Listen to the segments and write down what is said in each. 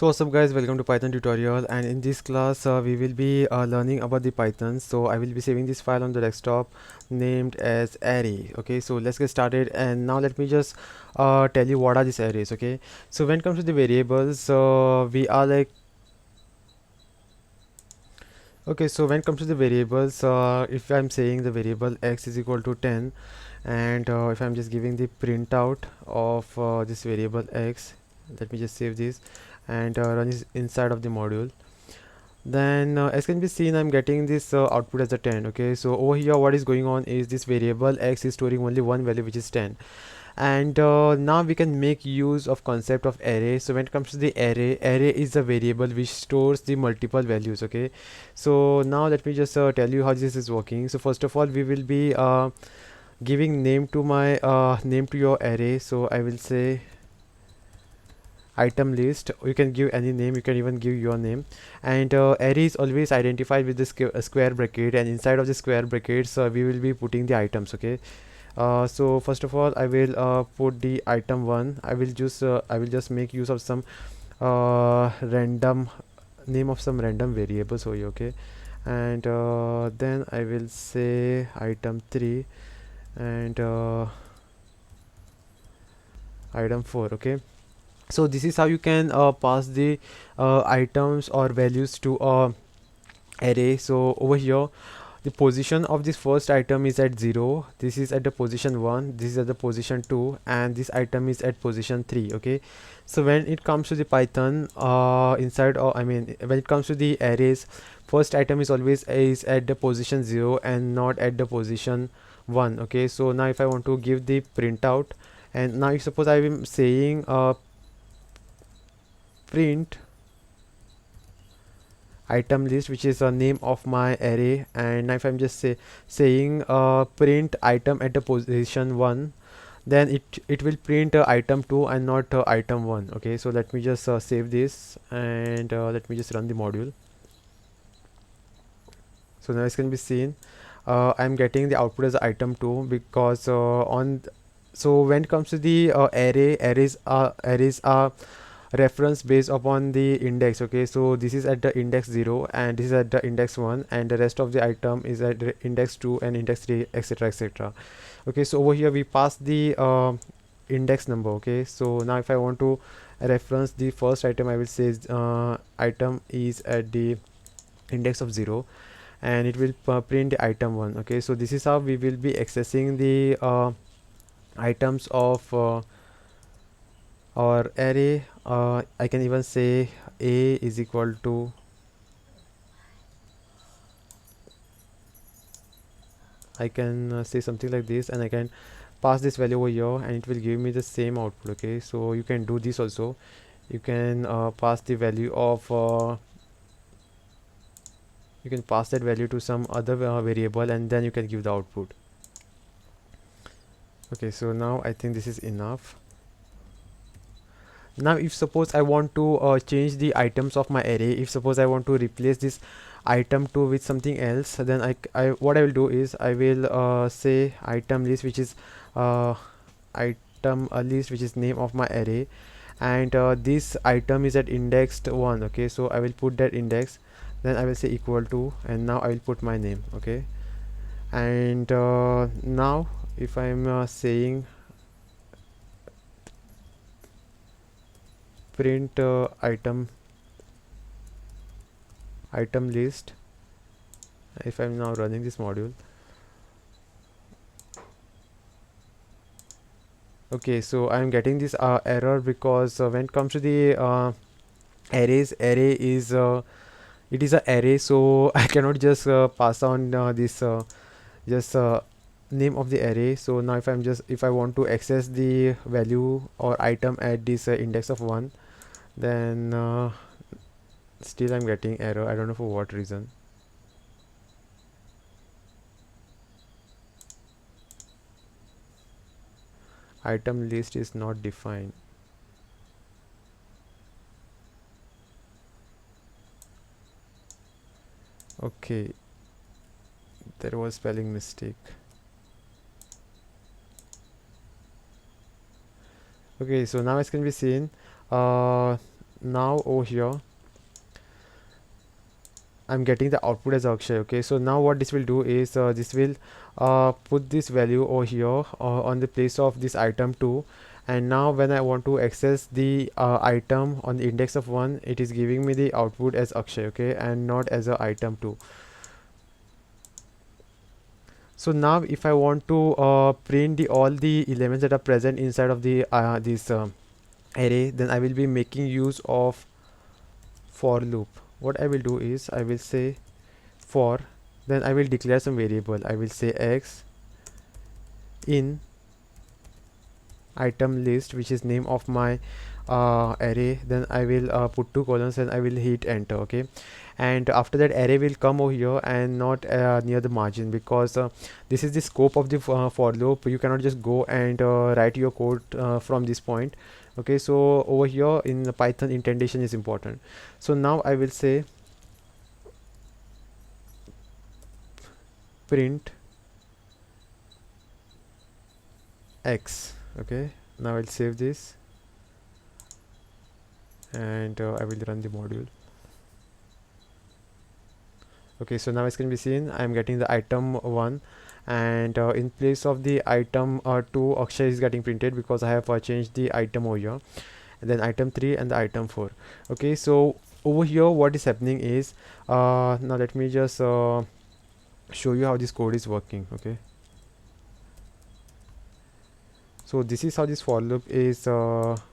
So what's up guys, welcome to Python tutorial, and in this class we will be learning about the Python. So I will be saving this file on the desktop named as array. Okay, so let's get started, and now let me just tell you what are these arrays. Okay, so when it comes to the variables, we are like, okay, so when it comes to the variables, if I'm saying the variable x is equal to 10, and if I'm just giving the printout of this variable x, let me just save this and run this inside of the module. Then as can be seen, I'm getting this output as a 10. Okay, so over here what is going on is this variable x is storing only one value, which is 10. And now we can make use of concept of array. So when it comes to the array is a variable which stores the multiple values. Okay, so now let me just tell you how this is working. So first of all, we will be giving name to my name to your array. So I will say item list. You can give any name, you can even give your name. And array is always identified with the square bracket, and inside of the square brackets we will be putting the items. Okay, so first of all I will put the item 1. I will just make use of some random name of some random variables over here. Okay, and then I will say item 3 and item 4. Okay, so this is how you can pass the items or values to a array. So over here the position of this first item is at 0, this is at the position 1, this is at the position 2, and this item is at position 3. Okay, so when it comes to the Python inside, or I mean when it comes to the arrays, first item is always is at the position 0 and not at the position 1. Okay, so now if I want to give the printout, and now if suppose I am saying print item list, which is a name of my array, and if I'm just saying print item at the position 1, then it will print item 2 and not item 1. Okay, so let me just save this, and let me just run the module. So now it can be seen I'm getting the output as item 2, because so when it comes to the arrays are reference based upon the index. Okay, so this is at the index 0 and this is at the index 1, and the rest of the item is at the index 2 and index 3, etc, etc. Okay, so over here we pass the index number. Okay, so now if I want to reference the first item, I will say item is at the index of 0, and it will print the item 1. Okay, so this is how we will be accessing the items of our array. I can even say a is equal to I can say something like this, and I can pass this value over here and it will give me the same output. Okay, so you can do this also. You can pass the value of you can pass that value to some other variable, and then you can give the output. Okay, so now I think this is enough. Now if suppose I want to change the items of my array, if suppose I want to replace this item 2 with something else, then what I will do is I will say item list, which is item list, which is name of my array, and this item is at indexed 1. Okay, so I will put that index, then I will say equal to, and now I will put my name. Okay, and now if I'm saying print item list, if I'm now running this module. Okay, so I'm getting this error because when it comes to the array is it is a array, so I cannot just pass on this just name of the array. So now if I want to access the value or item at this index of 1, then still I'm getting error. I don't know for what reason. Item list is not defined. Okay, there was spelling mistake. Okay, so now as can be seen, now over here I'm getting the output as Akshay. Okay, so now what this will do is this will put this value over here on the place of this item 2, and now when I want to access the item on the index of 1, it is giving me the output as Akshay, okay, and not as a item 2. So now if I want to print all the elements that are present inside of the this array, then I will be making use of for loop. What I will do is I will say for, then I will declare some variable. I will say x in item list, which is name of my array. Then I will put two colons and I will hit enter. Okay, and after that array will come over here and not near the margin, because this is the scope of the for loop. You cannot just go and write your code from this point. Okay, so over here in the Python, indentation is important. So now I will say print x. Okay, now I'll save this and I will run the module. Okay, so now as can be seen, I'm getting the item 1, and in place of the item 2, Akshay is getting printed because I have changed the item over here, and then item 3 and the item 4. Okay, so over here what is happening is now let me just show you how this code is working. Okay, so this is how this for loop is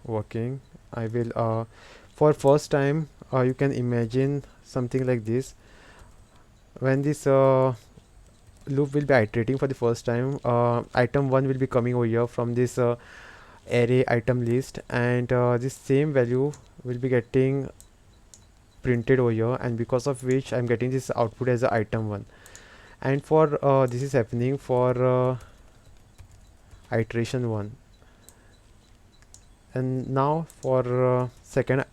working. I will for first time you can imagine something like this. When this loop will be iterating for the first time, item 1 will be coming over here from this array item list, and this same value will be getting printed over here, and because of which I'm getting this output as a item 1. And for this is happening for iteration 1, and now for second,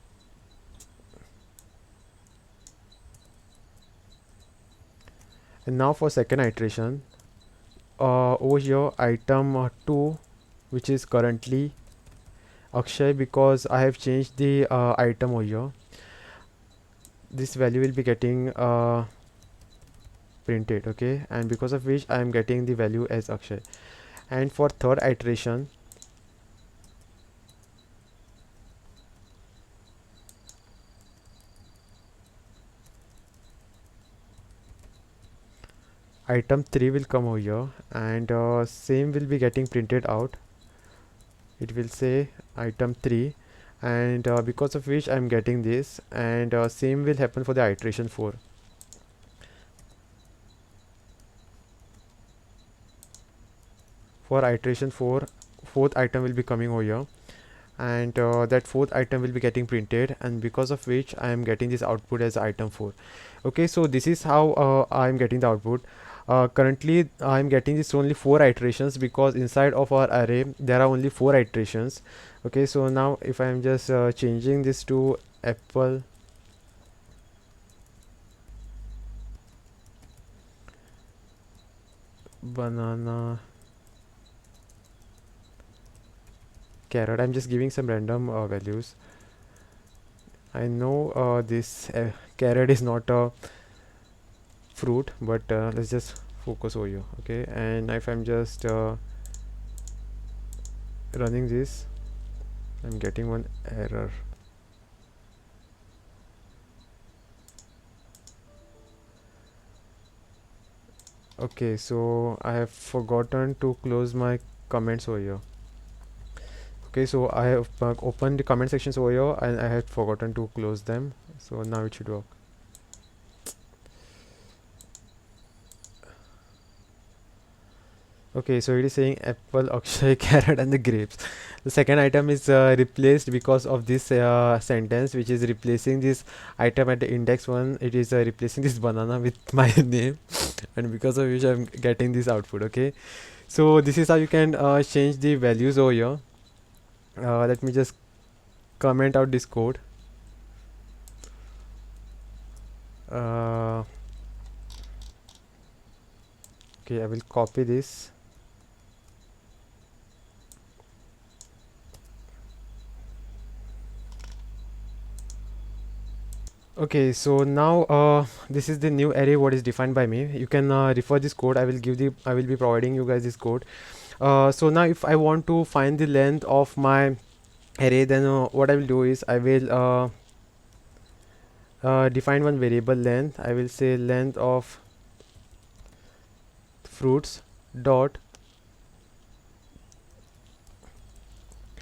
and now for second iteration, over here item 2, which is currently Akshay, because I have changed the item over here, this value will be getting printed. Okay, and because of which I am getting the value as Akshay. And for third iteration, item 3 will come over here, and same will be getting printed out. It will say item 3, and because of which I'm getting this, and same will happen for the iteration 4. For iteration 4, fourth item will be coming over here, and that fourth item will be getting printed, and because of which I am getting this output as item 4. Okay, so this is how I am getting the output. Currently I am getting this only 4 iterations, because inside of our array there are only 4 iterations. Okay, so now if I am just changing this to apple banana carrot, I'm just giving some random values. I know this carrot is not a fruit, but let's just focus over here. Okay, and if I'm just running this, I'm getting one error. Okay, so I have forgotten to close my comments over here. Okay, so I have opened the comment sections over here and I had forgotten to close them, so now it should work. Okay, so it is saying apple, Akshay, carrot and the grapes. The second item is replaced because of this sentence, which is replacing this item at the index 1. It is replacing this banana with my name, and because of which I'm getting this output. Okay, so this is how you can change the values over here. Let me just comment out this code. Okay, I will copy this. Okay, so now this is the new array what is defined by me. You can refer this code. I will be providing you guys this code. So now if I want to find the length of my array, then what I will do is I will define one variable length. I will say length of fruits dot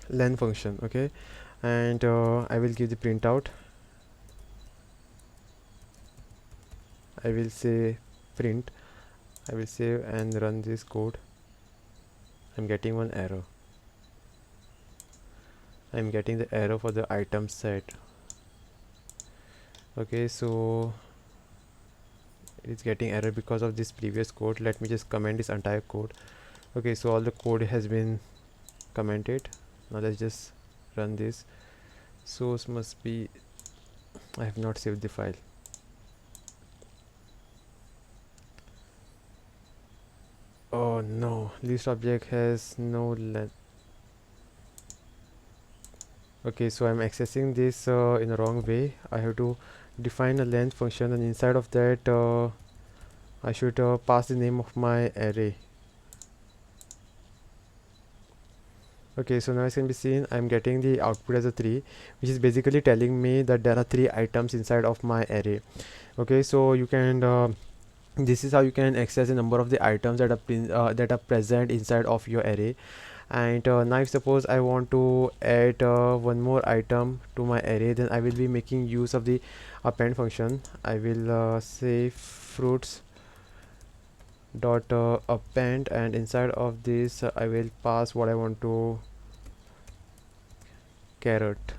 length function. Okay, and I will give the printout. I will say print. I will save and run this code. I'm getting one error. I'm getting the error for the item set. Okay, so it's getting error because of this previous code. Let me just comment this entire code. Okay, so all the code has been commented. Now let's just run this. Source must be, I have not saved the file. Oh no, list object has no length. Okay, so I'm accessing this in the wrong way. I have to define a length function, and inside of that I should pass the name of my array. Okay, so now as can be seen, I'm getting the output as a 3, which is basically telling me that there are 3 items inside of my array. Okay, so you can this is how you can access the number of the items that are present inside of your array. And now if suppose I want to add one more item to my array, then I will be making use of the append function. I will say fruits dot append, and inside of this I will pass what I want to carrot,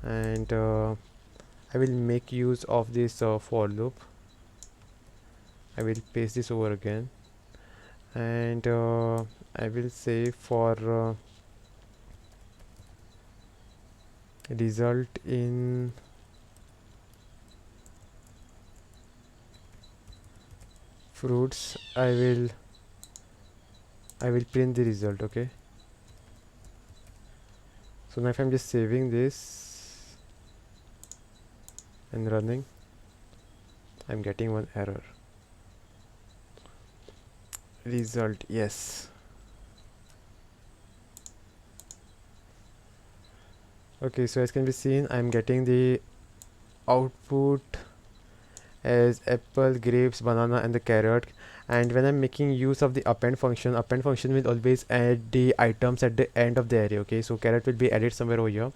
and I will make use of this for loop. I will paste this over again, and I will say for result in fruits, I will print the result. Okay, so now if I'm just saving this and running, I'm getting one error. Result, yes. Okay, so as can be seen, I'm getting the output as apple, grapes, banana and the carrot. And when I'm making use of the append function will always add the items at the end of the array. Okay, so carrot will be added somewhere over here.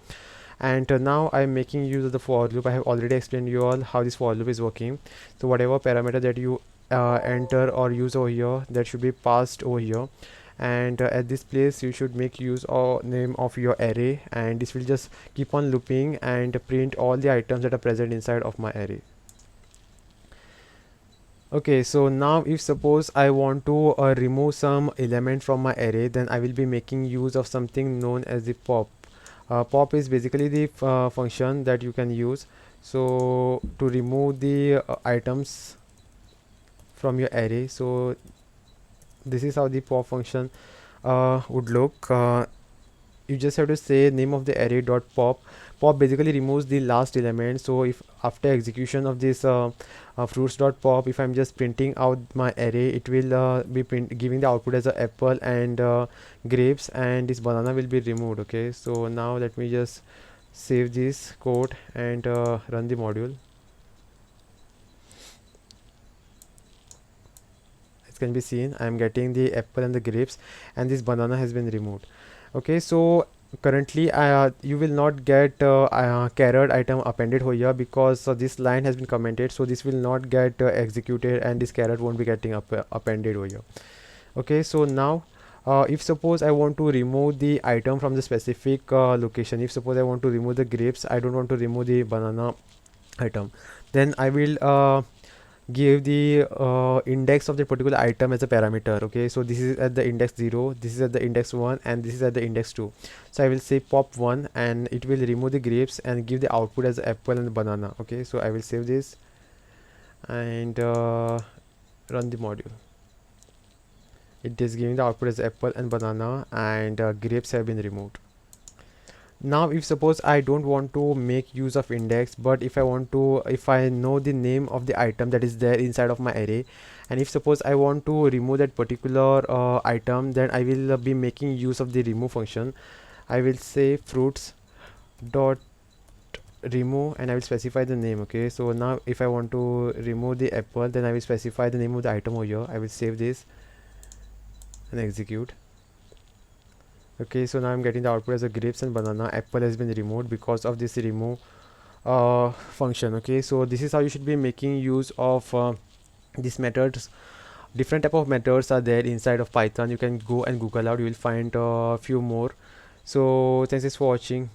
And now I'm making use of the for loop. I have already explained you all how this for loop is working. So whatever parameter that you enter or use over here, that should be passed over here. And at this place you should make use of name of your array, and this will just keep on looping and print all the items that are present inside of my array. Okay, so now if suppose I want to remove some element from my array, then I will be making use of something known as the pop. Pop is basically the function that you can use so to remove the items from your array. So this is how the pop function would look. You just have to say name of the array dot pop. Pop basically removes the last element. So if after execution of this fruits dot pop, if I'm just printing out my array, it will be giving the output as a apple and grapes, and this banana will be removed. Okay, so now let me just save this code and run the module. As can be seen, I am getting the apple and the grapes, and this banana has been removed. Okay, so currently you will not get carrot item appended here because this line has been commented, so this will not get executed and this carrot won't be getting appended here. Okay, so now if suppose I want to remove the item from the specific location, if suppose I want to remove the grapes, I don't want to remove the banana item, then I will give the index of the particular item as a parameter. Okay, so this is at the index 0, this is at the index 1, and this is at the index 2. So I will say pop 1 and it will remove the grapes and give the output as apple and banana. Okay, so I will save this and run the module. It is giving the output as apple and banana, and grapes have been removed. Now if suppose I don't want to make use of index, but if I want to, if I know the name of the item that is there inside of my array, and if suppose I want to remove that particular item, then I will be making use of the remove function. I will say fruits dot remove, and I will specify the name. Okay, so now if I want to remove the apple, then I will specify the name of the item over here. I will save this and execute. Okay, so now I'm getting the output as a grapes and banana. Apple has been removed because of this remove function. Okay, so this is how you should be making use of these methods. Different type of methods are there inside of Python. You can go and Google out, you will find a few more. So thanks for watching.